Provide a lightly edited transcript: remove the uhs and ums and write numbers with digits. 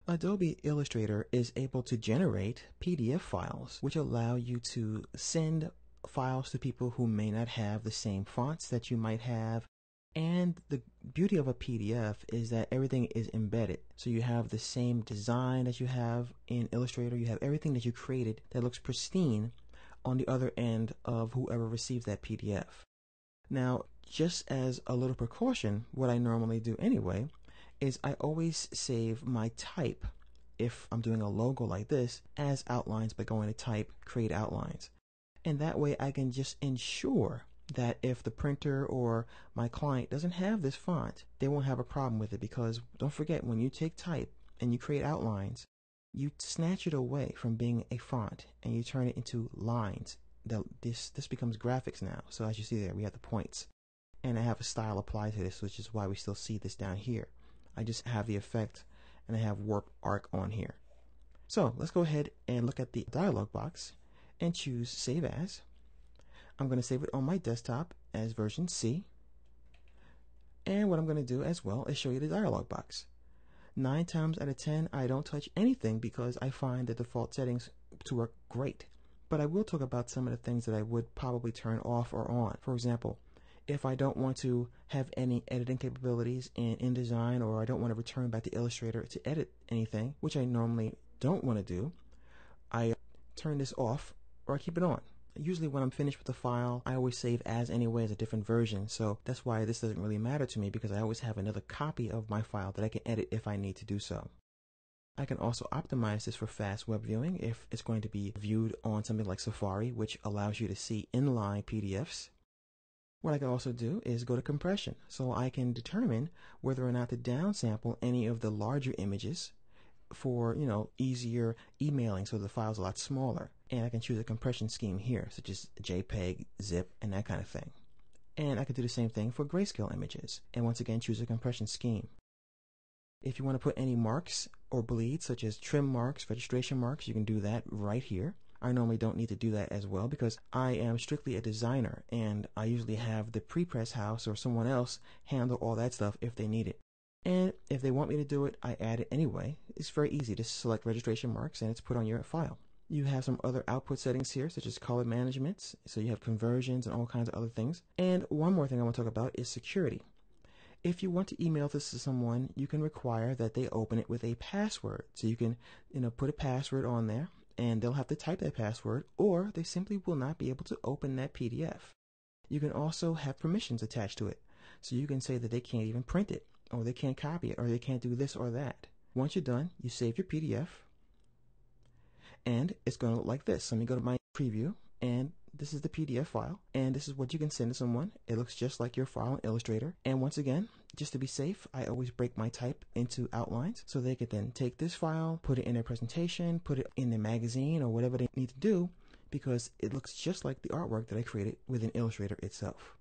Adobe Illustrator is able to generate PDF files, which allow you to send files to people who may not have the same fonts that you might have. And the beauty of a PDF is that everything is embedded. So you have the same design that you have in Illustrator. You have everything that you created that looks pristine on the other end of whoever receives that PDF. Now, just as a little precaution, what I normally do anyway is I always save my type, if I'm doing a logo like this, as outlines by going to Type, Create Outlines. And that way I can just ensure that if the printer or my client doesn't have this font, they won't have a problem with it, because don't forget, when you take type and you create outlines, you snatch it away from being a font and you turn it into lines. This becomes graphics now. So as you see there, we have the points. And I have a style applied to this, which is why we still see this down here. I just have the effect and I have warp arc on here. So let's go ahead and look at the dialog box and choose Save As. I'm going to save it on my desktop as version C. And what I'm going to do as well is show you the dialog box. 9 times out of 10, I don't touch anything because I find the default settings to work great. But I will talk about some of the things that I would probably turn off or on. For example, if I don't want to have any editing capabilities in InDesign, or I don't want to return back to Illustrator to edit anything, which I normally don't want to do, I turn this off or I keep it on. Usually when I'm finished with the file, I always save as anyway as a different version, so that's why this doesn't really matter to me, because I always have another copy of my file that I can edit if I need to do so. I can also optimize this for fast web viewing if it's going to be viewed on something like Safari, which allows you to see inline PDFs. What I can also do is go to compression, so I can determine whether or not to downsample any of the larger images for, easier emailing, so the file's a lot smaller. And I can choose a compression scheme here, such as JPEG, zip, and that kind of thing. And I could do the same thing for grayscale images, and once again choose a compression scheme. If you want to put any marks or bleeds, such as trim marks, registration marks, you can do that right here. I normally don't need to do that as well because I am strictly a designer, and I usually have the pre-press house or someone else handle all that stuff if they need it. And if they want me to do it, I add it anyway. It's very easy. Just select registration marks and it's put on your file. You have some other output settings here, such as color management. So you have conversions and all kinds of other things. And one more thing I want to talk about is security. If you want to email this to someone, you can require that they open it with a password. So you can, put a password on there, and they'll have to type that password, or they simply will not be able to open that PDF. You can also have permissions attached to it. So you can say that they can't even print it, or they can't copy it, or they can't do this or that. Once you're done, you save your PDF, and it's going to look like this. So let me go to my preview, and this is the PDF file, and this is what you can send to someone. It looks just like your file in Illustrator. And once again, just to be safe, I always break my type into outlines so they could then take this file, put it in their presentation, put it in their magazine, or whatever they need to do, because it looks just like the artwork that I created within Illustrator itself.